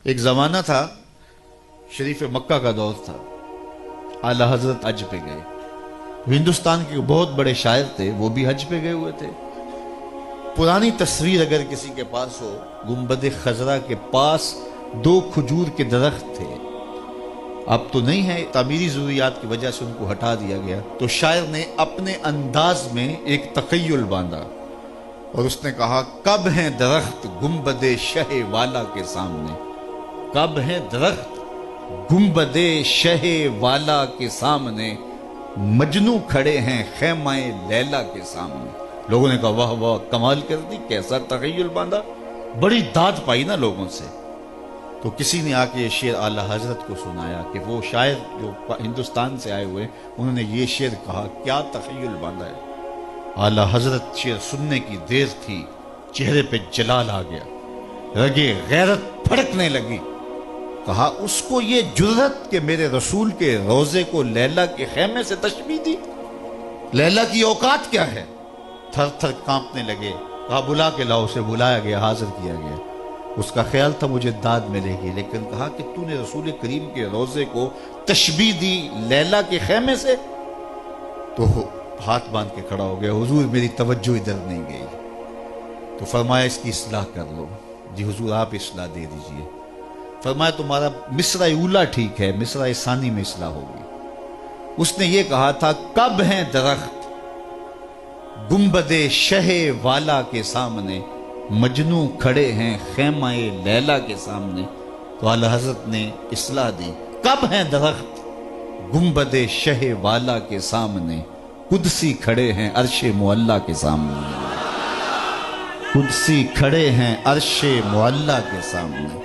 ایک زمانہ تھا، شریف مکہ کا دور تھا، اعلی حضرت حج پہ گئے۔ ہندوستان کے بہت بڑے شاعر تھے، وہ بھی حج پہ گئے ہوئے تھے۔ پرانی تصویر اگر کسی کے پاس ہو، گنبد خضرا کے پاس 2 کھجور کے درخت تھے، اب تو نہیں ہے، تعمیری ضروریات کی وجہ سے ان کو ہٹا دیا گیا۔ تو شاعر نے اپنے انداز میں ایک تخیل باندھا اور اس نے کہا، کب ہیں درخت گنبد شہ والا کے سامنے، کب ہیں درخت گنبد شہ والا کے سامنے، مجنوں کھڑے ہیں خیمہ لیلا کے سامنے۔ لوگوں نے کہا واہ واہ، کمال کر دی، کیسا تخیل باندھا، بڑی داد پائی نا لوگوں سے۔ تو کسی نے آ کے یہ شعر اعلی حضرت کو سنایا کہ وہ شاعر جو ہندوستان سے آئے ہوئے، انہوں نے یہ شعر کہا، کیا تخیل باندھا ہے۔ اعلی حضرت شعر سننے کی دیر تھی، چہرے پہ جلال آ گیا، رگے غیرت پھڑکنے لگی۔ کہا، اس کو یہ جرأت کہ میرے رسول کے روزے کو لیلا کے خیمے سے تشبیہ دی، لیلا کی اوقات کیا ہے؟ تھر تھر کانپنے لگے۔ کہا، بلا کے لاؤ، اسے بلایا گیا، حاضر کیا گیا۔ اس کا خیال تھا مجھے داد ملے گی، لیکن کہا کہ تو نے رسول کریم کے روزے کو تشبیہ دی لیلا کے خیمے سے؟ تو ہاتھ باندھ کے کھڑا ہو گیا، حضور میری توجہ ادھر نہیں گئی۔ تو فرمایا اس کی اصلاح کر لو۔ جی حضور آپ اصلاح دے دیجئے۔ فرمایا تمہارا مصرع اولا ٹھیک ہے، مصرع ثانی میں اصلاح ہوگی۔ اس نے یہ کہا تھا، کب ہیں درخت گنبد شہ والا کے سامنے، مجنوں کھڑے ہیں خیمہ لیلا کے سامنے۔ تو اعلی حضرت نے اصلاح دی، کب ہیں درخت گنبد شہ والا کے سامنے، قدسی کھڑے ہیں عرش معلی کے سامنے، قدسی کھڑے ہیں عرش معلی کے سامنے۔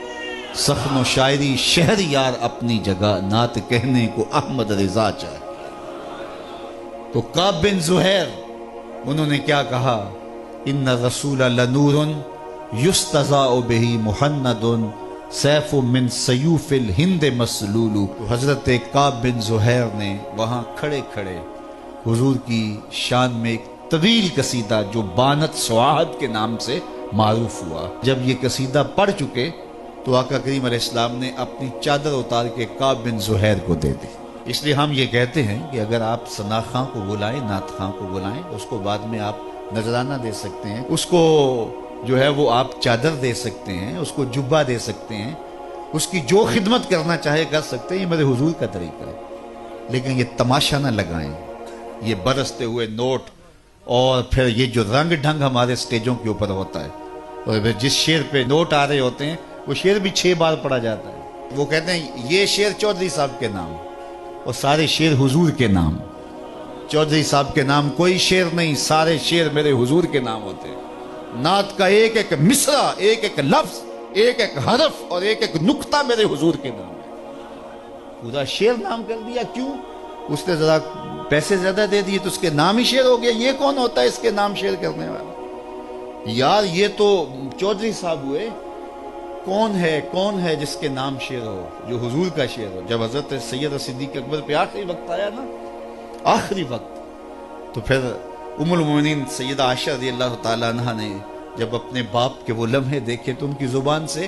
سخن و شاعری شہر یار اپنی جگہ، نعت کہنے کو احمد رضا چاہے۔ تو کعب بن زہیر انہوں نے کیا کہا، ان الرسول لنور یستضاء بہ محند سیف من سیوف الہند مسلول۔ تو حضرت کعب بن زہیر نے وہاں کھڑے کھڑے حضور کی شان میں ایک طویل قصیدہ جو بانت سواہد کے نام سے معروف ہوا۔ جب یہ قصیدہ پڑھ چکے تو آقا کریم علیہ السلام نے اپنی چادر اتار کے کعب بن زہیر کو دے دی۔ اس لیے ہم یہ کہتے ہیں کہ اگر آپ ثنا خاں کو بلائیں، نعت خاں کو بلائیں، اس کو بعد میں آپ نذرانہ دے سکتے ہیں، اس کو جو ہے وہ آپ چادر دے سکتے ہیں، اس کو جبہ دے سکتے ہیں، اس کی جو خدمت کرنا چاہے کر سکتے ہیں۔ یہ میرے حضور کا طریقہ ہے۔ لیکن یہ تماشا نہ لگائیں، یہ برستے ہوئے نوٹ اور پھر یہ جو رنگ ڈھنگ ہمارے سٹیجوں کے اوپر ہوتا ہے، اور پھر جس شعر پہ نوٹ آ رہے ہوتے ہیں وہ شعر بھی 6 بار پڑھا جاتا ہے۔ وہ کہتے ہیں یہ شعر چودھری صاحب کے نام، اور سارے شعر حضور کے نام۔ چودھری صاحب کے نام کوئی شعر نہیں، سارے شعر میرے حضور کے نام ہوتے ہیں۔ نعت کا ایک ایک مصرع، ایک ایک لفظ، ایک ایک حرف اور ایک ایک نقطہ میرے حضور کے نام ہے۔ پورا شعر نام کر دیا، کیوں؟ اس نے ذرا پیسے زیادہ دے دیے تو اس کے نام ہی شعر ہو گیا۔ یہ کون ہوتا ہے اس کے نام شعر کرنے والا؟ یار یہ تو چودھری صاحب ہوئے، کون ہے جس کے نام شعر ہو، جو حضور کا شعر ہو۔ جب حضرت سید صدیق اکبر پہ آخری وقت آیا نا، آخری وقت، تو پھر ام المومنین سیدہ عائشہ رضی اللہ تعالیٰ عنہ نے جب اپنے باپ کے وہ لمحے دیکھے تو ان کی زبان سے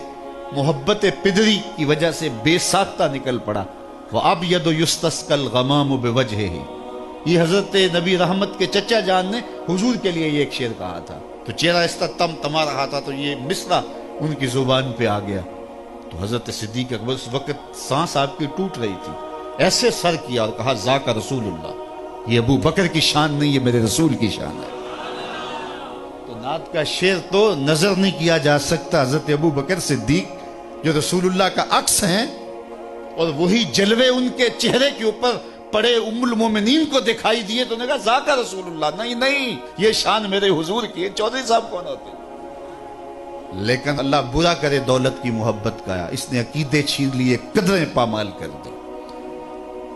محبت پدری کی وجہ سے بے ساختہ نکل پڑا، وَأَبْيَضُ يُسْتَسْقَى الْغَمَامُ بِوَجْهِهِ۔ یہ حضرت نبی رحمت کے چچا جان نے حضور کے لیے یہ ایک شعر کہا تھا، تو چہرہ اس طرح تم تما رہا تھا، تو یہ مصرع ان کی زبان پہ آ گیا۔ تو حضرت صدیق اکبر اس وقت سانس آپ کی ٹوٹ رہی تھی، ایسے سر کیا اور کہا، ذاک رسول اللہ، یہ ابو بکر کی شان نہیں، یہ میرے رسول کی شان ہے۔ تو نعت کا شعر تو نظر نہیں کیا جا سکتا۔ حضرت ابو بکر صدیق جو رسول اللہ کا عکس ہیں، اور وہی جلوے ان کے چہرے کے اوپر پڑے ام المومنین کو دکھائی دیے، تو نے کہا ذاک رسول اللہ، نہیں یہ شان میرے حضور کی ہے۔ چودھری صاحب کون ہوتے ہیں؟ لیکن اللہ برا کرے دولت کی محبت کا، اس نے عقیدے چھین لیے، قدریں پامال کر دی۔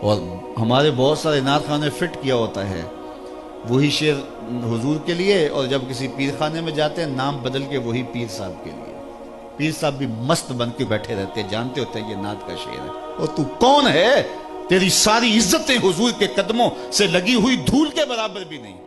اور ہمارے بہت سارے نعت خاں نے فٹ کیا ہوتا ہے وہی شعر حضور کے لیے، اور جب کسی پیر خانے میں جاتے ہیں نام بدل کے وہی پیر صاحب کے لیے۔ پیر صاحب بھی مست بن کے بیٹھے رہتے ہیں، جانتے ہوتے ہیں یہ نعت کا شعر ہے۔ اور تو کون ہے؟ تیری ساری عزتیں حضور کے قدموں سے لگی ہوئی دھول کے برابر بھی نہیں۔